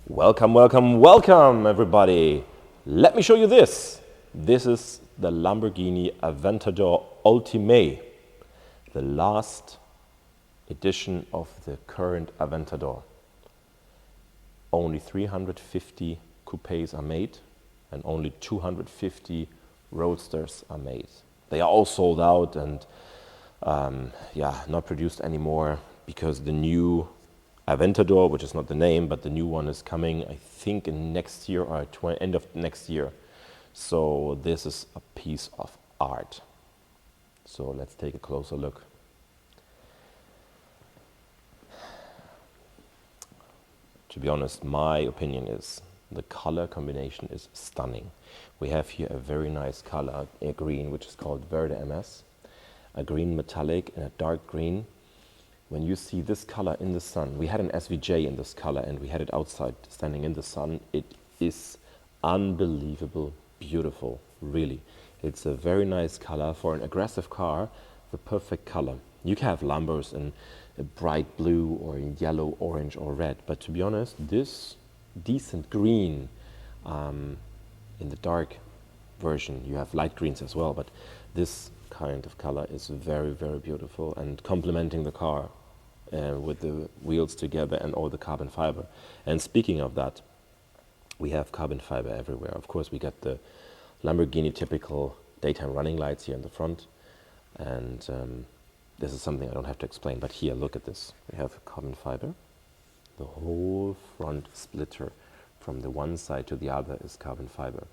Welcome, welcome, welcome everybody. Let me show you this. This is the Lamborghini Aventador ULTIMAE, the last edition of the current Aventador. Only 350 coupes are made and only 250 roadsters are made. They are all sold out and not produced anymore because the new Aventador, which is not the name, but the new one is coming, I think, in next year or end of next year. So this is a piece of art. So let's take a closer look. To be honest, my opinion is the color combination is stunning. We have here a very nice color, a green, which is called Verde MS, a green metallic and a dark green. When you see this color in the sun, we had an SVJ in this color and we had it outside standing in the sun. It is unbelievable beautiful, really. It's a very nice color for an aggressive car, the perfect color. You can have Lambos in a bright blue or in yellow, orange or red, but to be honest, this decent green in the dark version, you have light greens as well, but this kind of color is very, very beautiful and complementing the car with the wheels together and all the carbon fiber. And speaking of that, we have carbon fiber everywhere. Of course, we get the Lamborghini typical daytime running lights here in the front, and this is something I don't have to explain, but here, look at this. We have carbon fiber. The whole front splitter from the one side to the other is carbon fiber.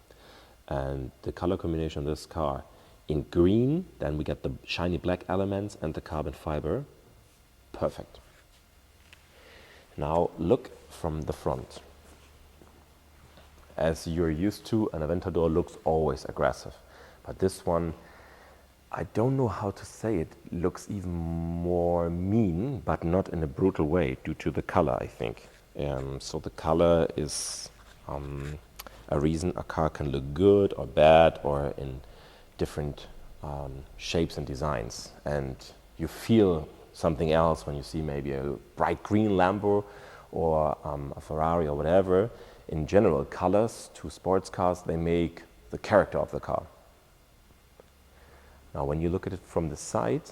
And the color combination of this car, in green, then we get the shiny black elements and the carbon fiber. Perfect. Now look from the front. As you're used to, an Aventador looks always aggressive. But this one, I don't know how to say it, looks even more mean, but not in a brutal way due to the color, I think. So the color is a reason a car can look good or bad or in different shapes and designs, and you feel something else when you see maybe a bright green Lambo or a Ferrari or whatever. In general, colors to sports cars, they make the character of the car. Now when you look at it from the side,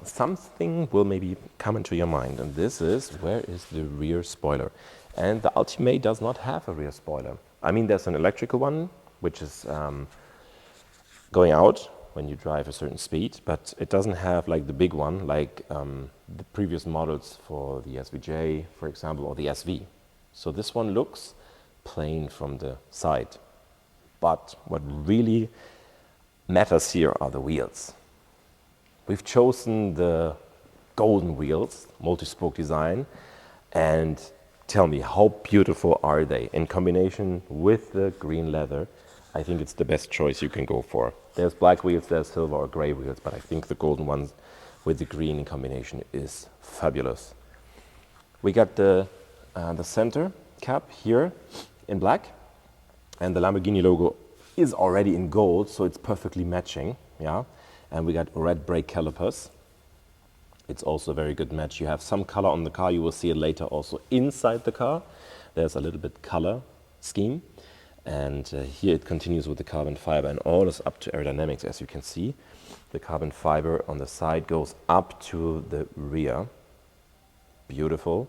something will maybe come into your mind, and this is, where is the rear spoiler? And the ULTIMAE does not have a rear spoiler. I mean, there's an electrical one which is going out when you drive a certain speed, but it doesn't have like the big one, like the previous models for the SVJ, for example, or the SV. So this one looks plain from the side. But what really matters here are the wheels. We've chosen the golden wheels, multi-spoke design, and tell me, how beautiful are they in combination with the green leather? I think it's the best choice you can go for. There's black wheels, there's silver or gray wheels, but I think the golden ones with the green in combination is fabulous. We got the center cap here in black, and the Lamborghini logo is already in gold, so it's perfectly matching, yeah. And we got red brake calipers. It's also a very good match. You have some color on the car, you will see it later also inside the car. There's a little bit color scheme. And here it continues with the carbon fiber, and all is up to aerodynamics, as you can see. The carbon fiber on the side goes up to the rear. Beautiful.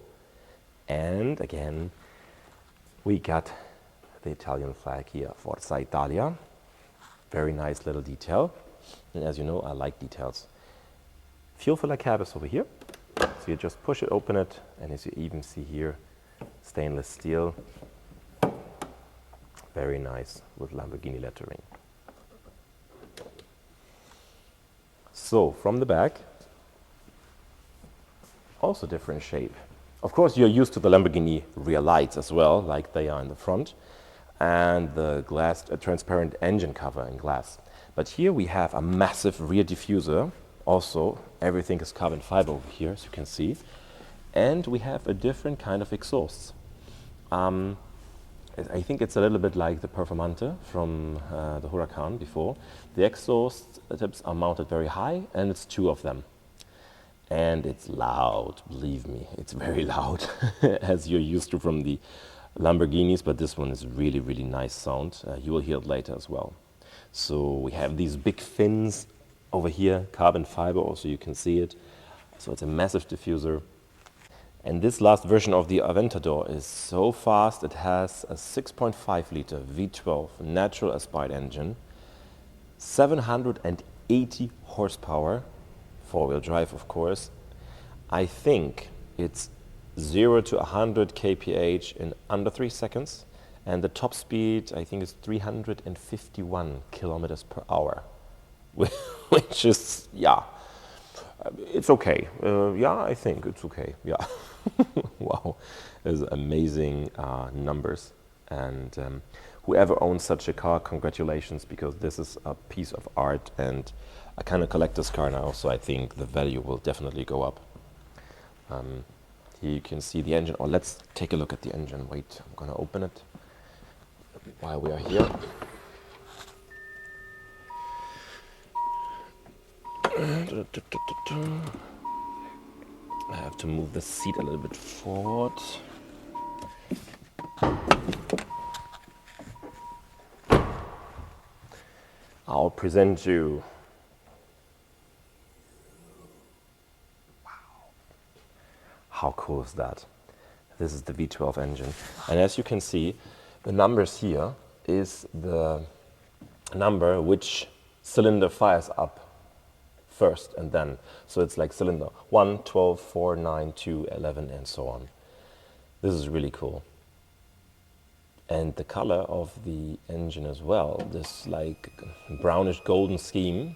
And again, we got the Italian flag here, Forza Italia. Very nice little detail. And as you know, I like details. Fuel filler cap is over here. So you just push it, open it, and as you even see here, stainless steel. Very nice with Lamborghini lettering. So from the back, also different shape. Of course, you're used to the Lamborghini rear lights as well, like they are in the front, and the glass, a transparent engine cover in glass. But here we have a massive rear diffuser. Also, everything is carbon fiber over here, as you can see. And we have a different kind of exhausts. I think it's a little bit like the Performante from the Huracan before. The exhaust tips are mounted very high, and it's two of them. And it's loud, believe me, it's very loud, as you're used to from the Lamborghinis, but this one is really, really nice sound. You will hear it later as well. So we have these big fins over here, carbon fiber, also you can see it. So it's a massive diffuser. And this last version of the Aventador is so fast, it has a 6.5 liter V12 natural aspirated engine, 780 horsepower, four-wheel drive of course. I think it's 0 to 100 kph in under 3 seconds, and the top speed I think is 351 kilometers per hour, which is, yeah, it's okay. Yeah, I think it's okay, yeah. Wow, those amazing numbers. And whoever owns such a car, congratulations, because this is a piece of art and a kind of collector's car now, so I think the value will definitely go up. Here you can see the engine, or let's take a look at the engine. Wait, I'm gonna open it while we are here. I have to move the seat a little bit forward. I'll present you. Wow. How cool is that? This is the V12 engine. And as you can see, the numbers here is the number which cylinder fires up first and then. So it's like cylinder 1, 12, 4, 9, 2, 11 and so on. This is really cool. And the color of the engine as well, this like brownish golden scheme,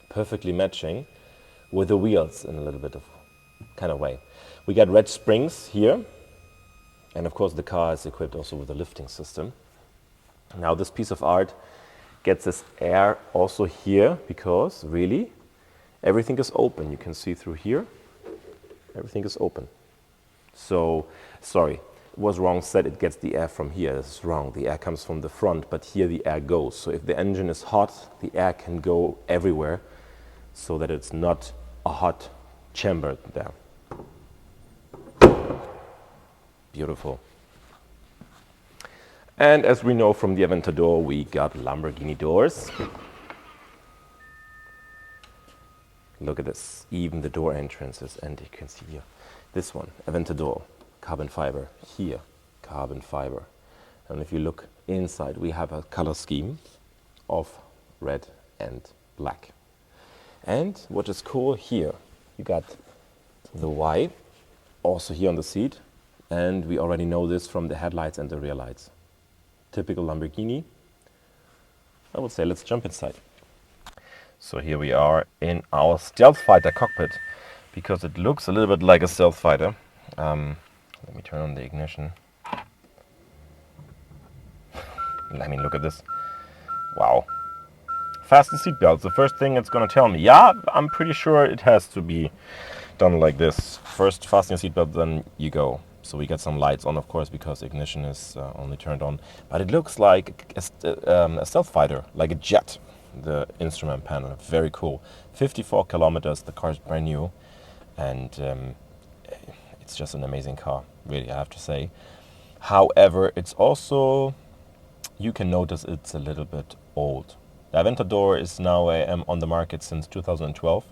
perfectly matching with the wheels in a little bit of kind of way. We got red springs here, and of course the car is equipped also with a lifting system. Now this piece of art gets this air also here, because really everything is open. You can see through here, everything is open. So, sorry, it was wrong said it gets the air from here. This is wrong. The air comes from the front, but here the air goes. So if the engine is hot, the air can go everywhere, so that it's not a hot chamber there. Beautiful. And as we know from the Aventador, we got Lamborghini doors. Look at this, even the door entrances, and you can see here, this one, Aventador, carbon fiber, here, carbon fiber. And if you look inside, we have a color scheme of red and black. And what is cool here, you got the Y, also here on the seat, and we already know this from the headlights and the rear lights. Typical Lamborghini. I would say let's jump inside. So here we are in our stealth fighter cockpit, because it looks a little bit like a stealth fighter. Let me turn on the ignition. I mean, look at this. Wow. Fasten seatbelts. The first thing it's going to tell me. Yeah, I'm pretty sure it has to be done like this. First fasten your seatbelt, then you go. So we got some lights on, of course, because ignition is only turned on. But it looks like a stealth fighter, like a jet. The instrument panel, very cool. 54 kilometers, the car is brand new, and it's just an amazing car, really, I have to say. However, it's also, you can notice it's a little bit old. The Aventador is now on the market since 2012,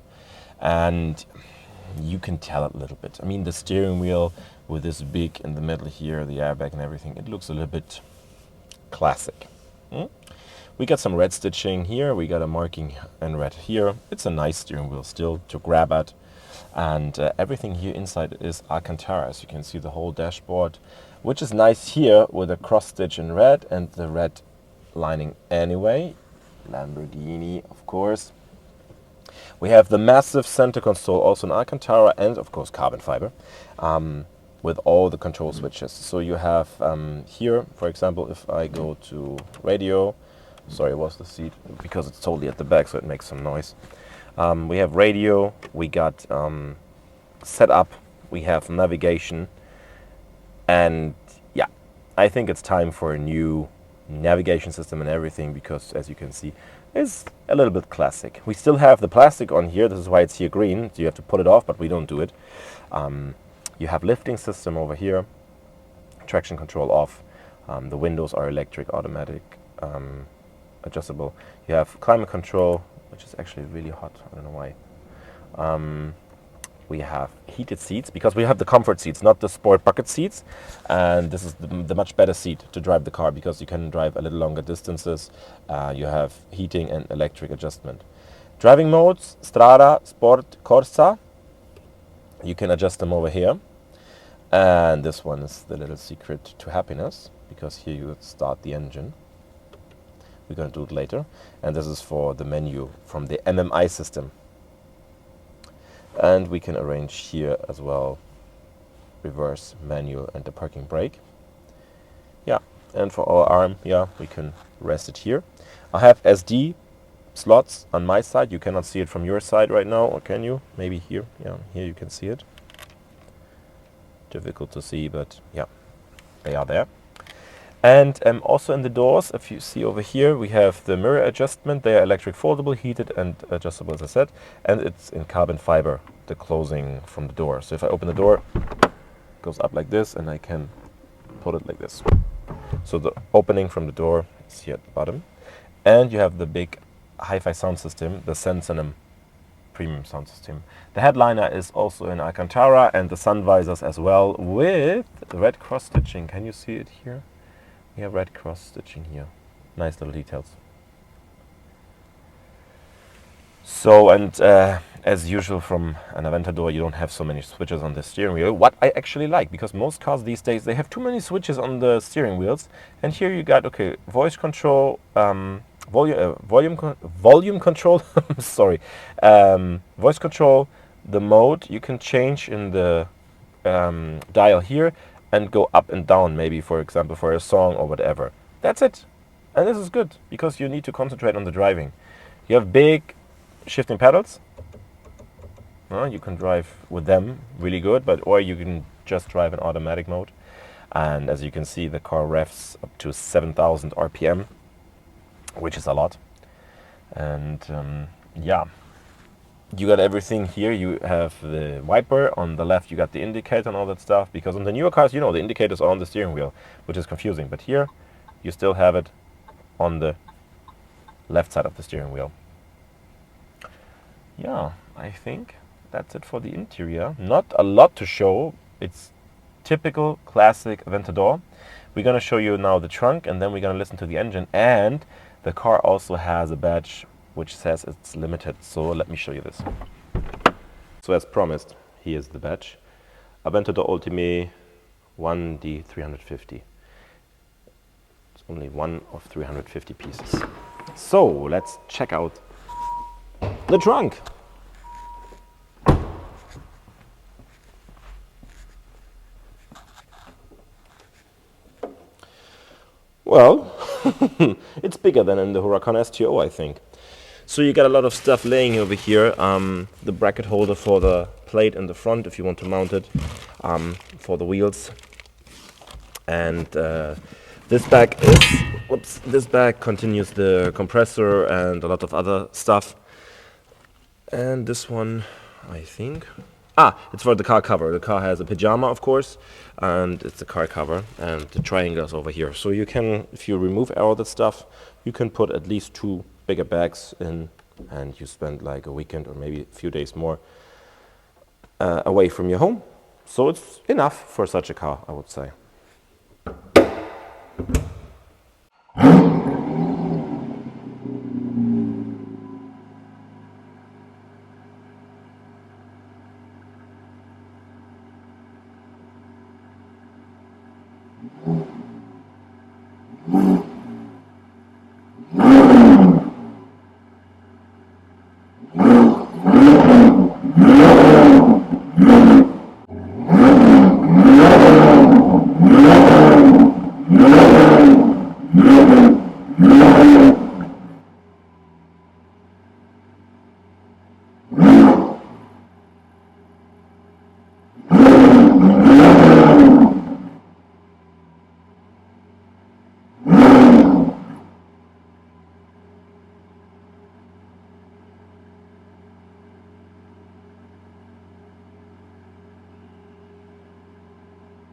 and you can tell it a little bit. I mean, the steering wheel with this big in the middle here, the airbag and everything, it looks a little bit classic. We got some red stitching here, we got a marking in red here. It's a nice steering wheel still to grab at. And everything here inside is Alcantara, as you can see the whole dashboard, which is nice here with a cross stitch in red and the red lining anyway. Lamborghini, of course. We have the massive center console, also in Alcantara and of course carbon fiber, with all the control switches. So you have here, for example, if I go to radio, sorry, it was the seat, because it's totally at the back, so it makes some noise. We have radio, we got setup, we have navigation, and yeah, I think it's time for a new navigation system and everything, because as you can see, is a little bit classic. We still have the plastic on here. This is why it's here green. So you have to pull it off, but we don't do it. You have lifting system over here, traction control off. The windows are electric, automatic, adjustable. You have climate control, which is actually really hot. I don't know why. We have heated seats, because we have the comfort seats, not the sport bucket seats. And this is the much better seat to drive the car, because you can drive a little longer distances. You have heating and electric adjustment. Driving modes, Strada, Sport, Corsa. You can adjust them over here. And this one is the little secret to happiness, because here you would start the engine. We're going to do it later. And this is for the menu from the MMI system. And we can arrange here as well reverse, manual, and the parking brake. Yeah, and for our arm, yeah, we can rest it here. I have SD slots on my side. You cannot see it from your side right now, or can you? Maybe here. Yeah, here you can see it. Difficult to see, but yeah, they are there. And also in the doors, if you see over here, we have the mirror adjustment. They are electric foldable, heated and adjustable, as I said. And it's in carbon fiber, the closing from the door. So if I open the door, it goes up like this, and I can put it like this. So the opening from the door is here at the bottom. And you have the big hi-fi sound system, the Sensonym premium sound system. The headliner is also in Alcantara, and the sun visors as well, with red cross stitching. Can you see it here? We have red cross stitching here. Nice little details. So, and as usual from an Aventador, you don't have so many switches on the steering wheel. What I actually like, because most cars these days, they have too many switches on the steering wheels. And here you got, okay, voice control, volume control, sorry, voice control, the mode you can change in the dial here, and go up and down, maybe, for example, for a song or whatever. That's it. And this is good, because you need to concentrate on the driving. You have big shifting pedals. You can drive with them really good, or you can just drive in automatic mode. And as you can see, the car revs up to 7,000 RPM, which is a lot. And yeah. You got everything here. You have the wiper on the left. You got the indicator and all that stuff. Because on the newer cars, you know, the indicators are on the steering wheel, which is confusing. But here, you still have it on the left side of the steering wheel. Yeah, I think that's it for the interior. Not a lot to show. It's typical classic Aventador. We're going to show you now the trunk, and then we're going to listen to the engine. And the car also has a badge which says it's limited. So let me show you this. So as promised, here's the badge. Aventador ULTIMAE 1D350. It's only one of 350 pieces. So let's check out the trunk. Well, it's bigger than in the Huracan STO, I think. So you got a lot of stuff laying over here. The bracket holder for the plate in the front, if you want to mount it, for the wheels. And this bag is, this bag continues the compressor and a lot of other stuff. And this one, I think, it's for the car cover. The car has a pajama, of course, and it's the car cover, and the triangles over here. So you can, if you remove all that stuff, you can put at least 2 bigger bags in, and you spend like a weekend or maybe a few days more away from your home. So it's enough for such a car, I would say.